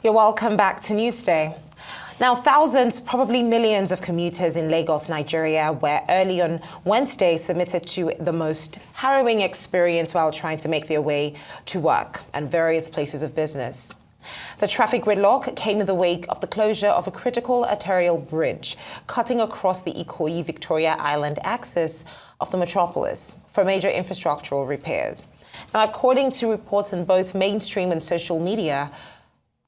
You're welcome back to Newsday. Now, thousands, probably millions of commuters in Lagos, Nigeria, were early on Wednesday submitted to the most harrowing experience while trying to make their way to work and various places of business. The traffic gridlock came in the wake of the closure of a critical arterial bridge cutting across the Ikoyi-Victoria Island axis of the metropolis for major infrastructural repairs. Now, according to reports in both mainstream and social media,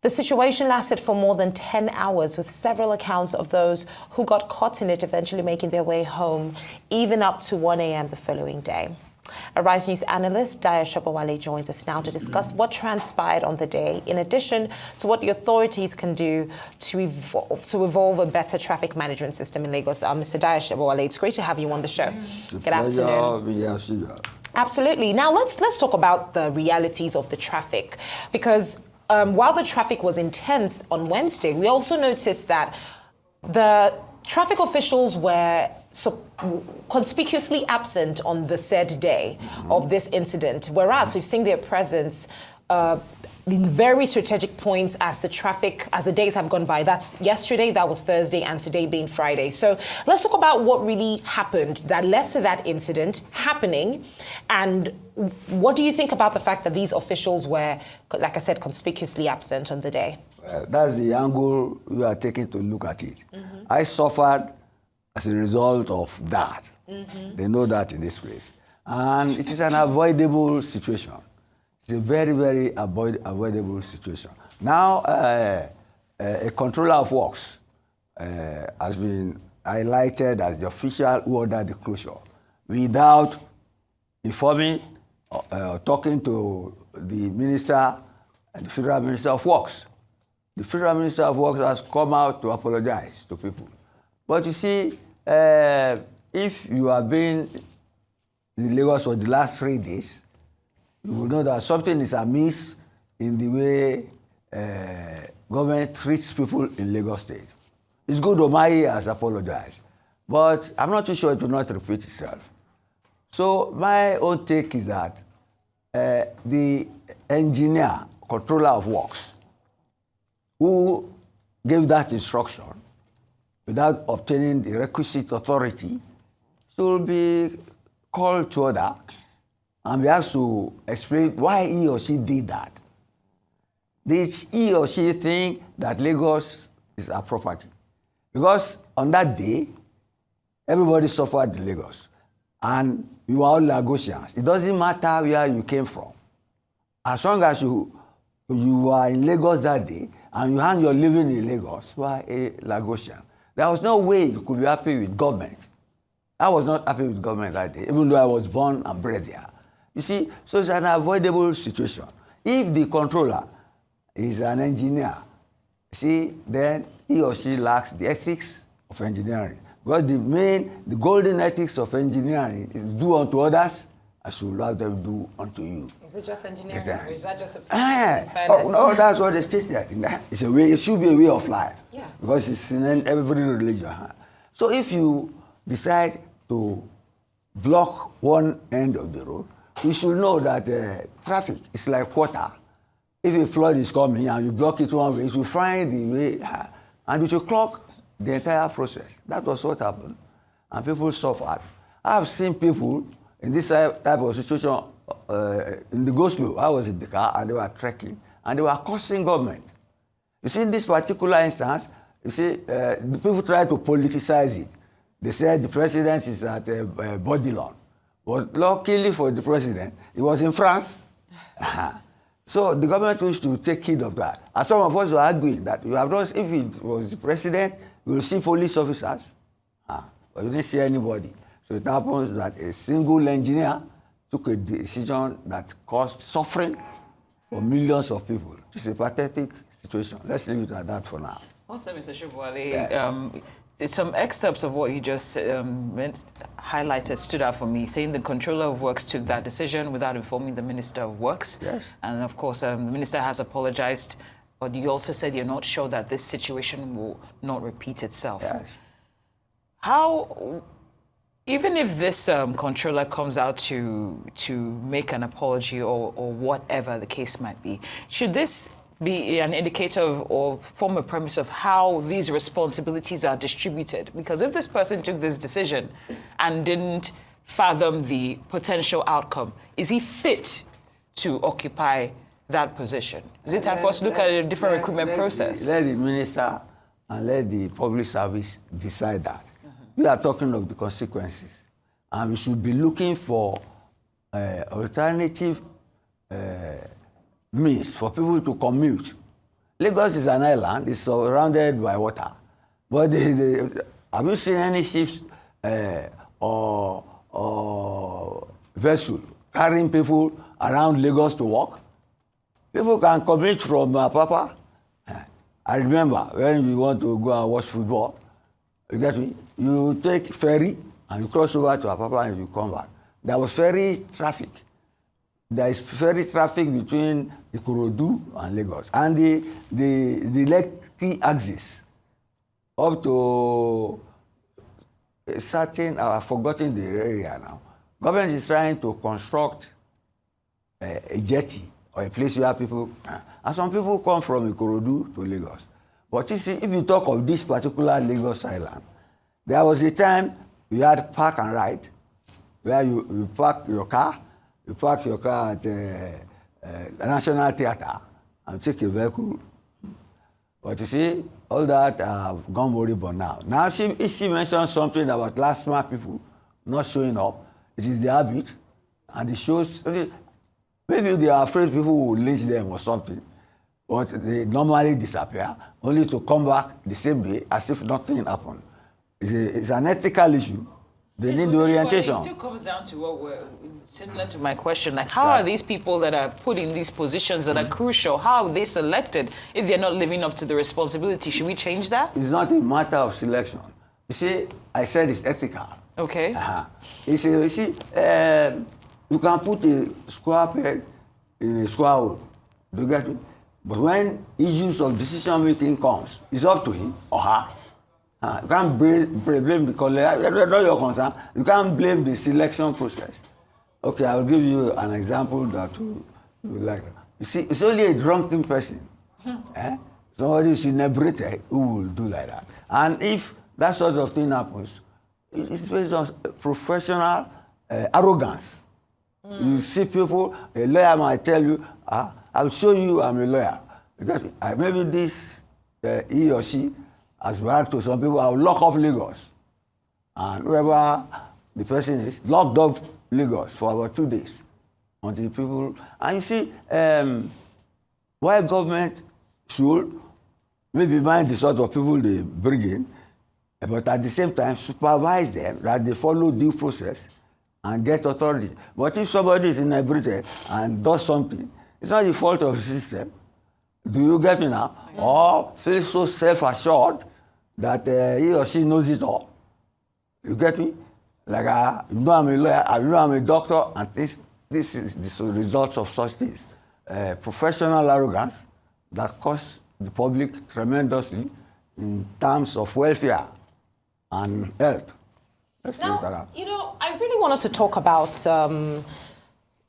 the situation lasted for more than 10 hours, with several accounts of those who got caught in it eventually making their way home, even up to 1 a.m. the following day. A Rise News analyst, Dayo Sobowale, joins us now to discuss what transpired on the day, in addition to what the authorities can do to evolve a better traffic management system in Lagos. Mr. Dayo Sobowale, it's great to have you on the show. Good afternoon. Absolutely. Now, let's talk about the realities of the traffic, because while the traffic was intense on Wednesday, we also noticed that the traffic officials were conspicuously absent on the said day of this incident, whereas we've seen their presence in very strategic points as the days have gone by. That's yesterday, that was Thursday, and today being Friday. So let's talk about what really happened that led to that incident happening, and what do you think about the fact that these officials were, like I said, conspicuously absent on the day? That's the angle we are taking to look at it. I suffered as a result of that. They know that in this place. And it is an avoidable situation. It's a very, very avoidable situation. Now, a controller of works has been highlighted as the official who ordered the closure without informing or talking to the minister and the Federal Minister of Works. The Federal Minister of Works has come out to apologize to people. But you see, if you have been in Lagos for the last 3 days, you will know that something is amiss in the way government treats people in Lagos State. It's good Omayi has apologized, but I'm not too sure it will not repeat itself. So my own take is that the engineer, controller of works, who gave that instruction without obtaining the requisite authority, should be called to order and be asked to explain why he or she did that. Did he or she think that Lagos is our property? Because on that day, everybody suffered in Lagos. And you are all Lagosians. It doesn't matter where you came from. As long as you are in Lagos that day, and you had your living in Lagos, you are a Lagosian. There was no way you could be happy with government. I was not happy with government that day, even though I was born and bred there. You see, so it's an avoidable situation. If the controller is an engineer, see, then he or she lacks the ethics of engineering. Because the golden ethics of engineering is do unto others as you love them do unto you. Is it just engineering, or is that just a no, that's what they stated. It's a way. It should be a way of life. Yeah. Because it's in every religion. So if you decide to block one end of the road, you should know that traffic is like water. If a flood is coming and you block it one way, you will find the way, and it will clog the entire process. That was what happened. And people suffered. I have seen people in this type of situation in the go-slow. I was in the car and they were trekking and they were cursing government. You see, in this particular instance, you see, the people tried to politicize it. They said the president is at Bodilon. But luckily for the president, he was in France. So the government wished to take heed of that. And some of us were arguing that you have not, if it was the president, you will see police officers, but you didn't see anybody. So it happens that a single engineer took a decision that caused suffering for millions of people. It's a pathetic situation. Let's leave it at that for now. Also, Mr. Sobowale, some excerpts of what you just highlighted stood out for me, saying the controller of works took that decision without informing the Minister of Works. Yes. And of course, the minister has apologized, but you also said you're not sure that this situation will not repeat itself. Yes. How, even if this controller comes out to make an apology or whatever the case might be, should this be an indicator of, or form a premise of how these responsibilities are distributed? Because if this person took this decision and didn't fathom the potential outcome, is he fit to occupy that position? Is it time for us to look at a different recruitment process? Let the minister and let the public service decide that. We are talking of the consequences, and we should be looking for alternative means for people to commute. Lagos is an island, it's surrounded by water. But have you seen any ships or vessel carrying people around Lagos to work? People can commute from Papa. I remember when we want to go and watch football, you get me? You take ferry and you cross over to Apapa and you come back. There was ferry traffic. There is ferry traffic between Ikorodu and Lagos. And the Lekki axis up to a certain, I've forgotten the area now. Government is trying to construct a jetty or a place where people, and some people come from Ikorodu to Lagos. But you see, if you talk of this particular Lagos Island, there was a time you had park and ride, where you park your car at the National Theatre and take a vehicle. But you see, all that have gone moribund now. Now, if she mentioned something about last month people not showing up, it is the habit, and it shows, maybe they are afraid people will lynch them or something, but they normally disappear, only to come back the same day as if nothing happened. It's an ethical issue. They need the orientation. It still comes down to what we're, similar to my question, like how are these people that are put in these positions that are crucial, how are they selected if they're not living up to the responsibility? Should we change that? It's not a matter of selection. You see, I said it's ethical. Okay. You see, you can put a square peg in a square hole. Do you get me? But when issues of decision making comes, it's up to him or her. You can't blame the colleague. That's not your concern. You can't blame the selection process. Okay, I'll give you an example that you like. You see, it's only a drunken person. Somebody who's inebriated who will do like that. And if that sort of thing happens, it's based on professional arrogance. You see people, a lawyer might tell you, I'll show you I'm a lawyer. Because maybe this, he or she, has worked to some people, I'll lock up Lagos. And whoever the person is, locked up Lagos for about 2 days. Until people, and you see, why government should maybe mind the sort of people they bring in, but at the same time supervise them that they follow due process and get authority. But if somebody is inebriated and does something, it's not the fault of the system. Do you get me now? Or feel so self-assured that he or she knows it all. You get me? Like, you know I'm a lawyer, you know I'm a doctor, and this is the result of such things. Professional arrogance that costs the public tremendously in terms of welfare and health. Now, you know, I really want us to talk about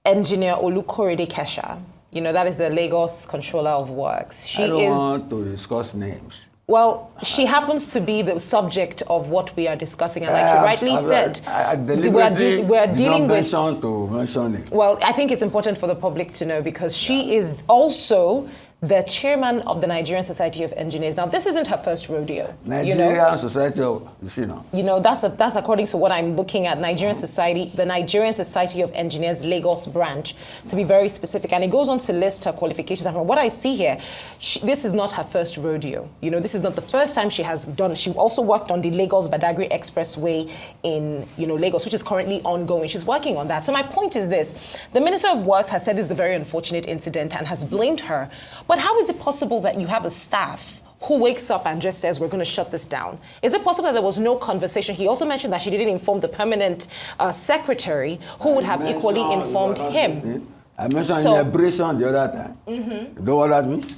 Engineer Olukorede Kesha. You know, that is the Lagos Controller of Works. I don't want to discuss names. Well, she happens to be the subject of what we are discussing, and like you rightly said, we're dealing with. To mention it. Well, I think it's important for the public to know because she is also the chairman of the Nigerian Society of Engineers. Now, this isn't her first rodeo. Nigerian Society of, you see now. You know, that's according to what I'm looking at, Nigerian Society, the Nigerian Society of Engineers Lagos branch, to be very specific. And it goes on to list her qualifications. And from what I see here, this is not her first rodeo. You know, this is not the first time she has done. She also worked on the Lagos-Badagry Expressway in, you know, Lagos, which is currently ongoing. She's working on that. So my point is this. The Minister of Works has said this is a very unfortunate incident and has blamed her. But how is it possible that you have a staff who wakes up and just says, we're going to shut this down? Is it possible that there was no conversation? He also mentioned that she didn't inform the permanent secretary who would have equally informed him. I mentioned inebriation the other time. You know what that means?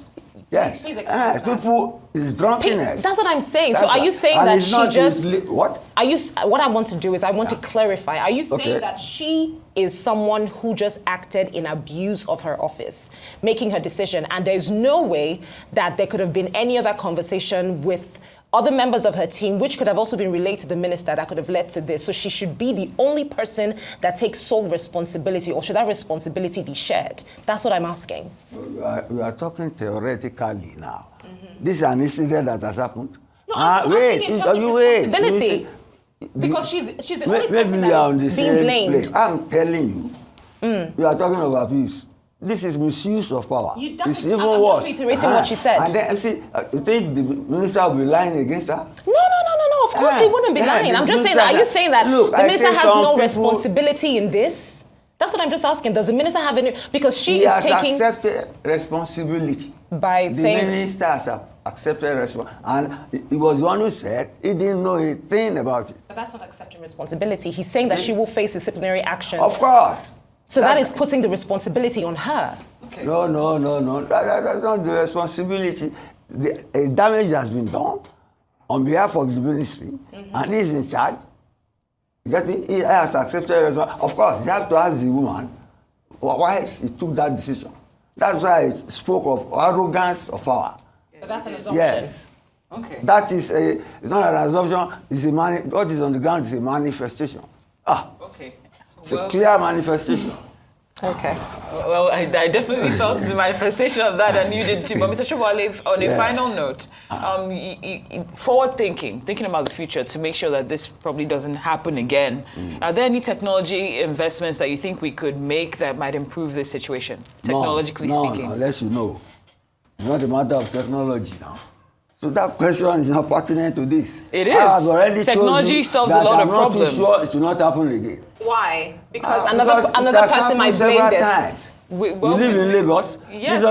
Yes. Please explain people is drunkenness. That's what I'm saying. So are you saying that she just... What? What I want to do is I want to clarify. Are you saying that she is someone who just acted in abuse of her office, making her decision. And there's no way that there could have been any other conversation with other members of her team, which could have also been relayed to the minister, that could have led to this. So she should be the only person that takes sole responsibility, or should that responsibility be shared? That's what I'm asking. We are talking theoretically now. This is an incident that has happened. No, I'm asking in terms of responsibility. Because she's the only person that is being blamed. Place. I'm telling you, you are talking of abuse. This is misuse of power. I'm just reiterating what she said. And then, see, you think the minister will be lying against her? No. Of course he wouldn't be lying. I'm just saying that. Are you saying that the minister has no responsibility in this? That's what I'm just asking. Does the minister have any? Because she is taking... He has accepted responsibility. By saying... The minister has accepted responsibility. And he was the one who said he didn't know a thing about it. But that's not accepting responsibility. He's saying that she will face disciplinary actions. Of course. So that is putting the responsibility on her. Okay. No. That's not the responsibility. The damage has been done on behalf of the ministry, and he's in charge. You get me? He has accepted responsibility. Of course, you have to ask the woman why she took that decision. That's why I spoke of arrogance of power. But that's an assumption. Yes. Okay. That is it's not an assumption. It's what is on the ground is a manifestation. Okay. It's a clear manifestation. Okay. Well, I definitely felt the manifestation of that, and you did too. But Mr. Sobowale, on a final note, forward thinking about the future to make sure that this probably doesn't happen again. Are there any technology investments that you think we could make that might improve this situation, technologically speaking? No, unless you know. It's not a matter of technology now. So that question is not pertinent to this. It is. I have already Technology solves a lot of problems. I'm not too sure it will not happen again. Why? Because another person might blame this. Times. We live in Lagos. Yes,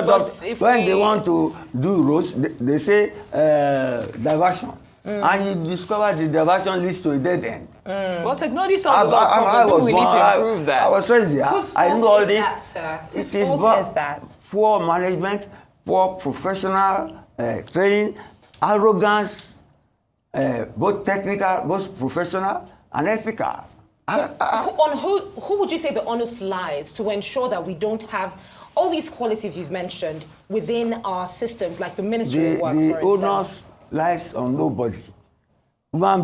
when they want to do roads, they say diversion. And you discover the diversion leads to a dead end. Well, technology solves a lot of problems. We need to improve that. I was raised there. Whose I fault know all is this. that, sir? Whose It is fault is that? Poor management, poor professional training, arrogance, both technical, both professional, and ethical. So on who would you say the onus lies to ensure that we don't have all these qualities you've mentioned within our systems, like the Ministry of Works, for instance? The onus lies on nobody.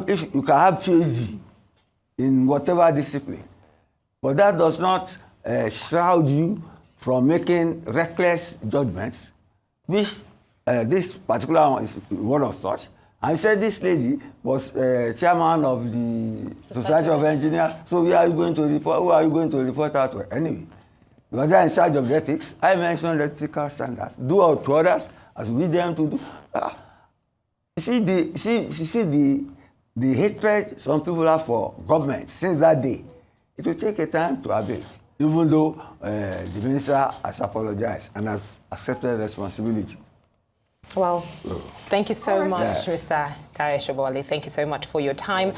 If you can have PhD in whatever discipline, but that does not shroud you from making reckless judgments, which this particular one is one of such. I said this lady was chairman of the Society of Engineers. So who are you going to report out to? Anyway, because they are in charge of ethics, I mentioned ethical standards. Do to others as we them to do. You see the hatred some people have for government since that day. It will take a time to abate, even though the minister has apologized and has accepted responsibility. Well, thank you so much, Mr. Dayo Sobowale. Thank you so much for your time.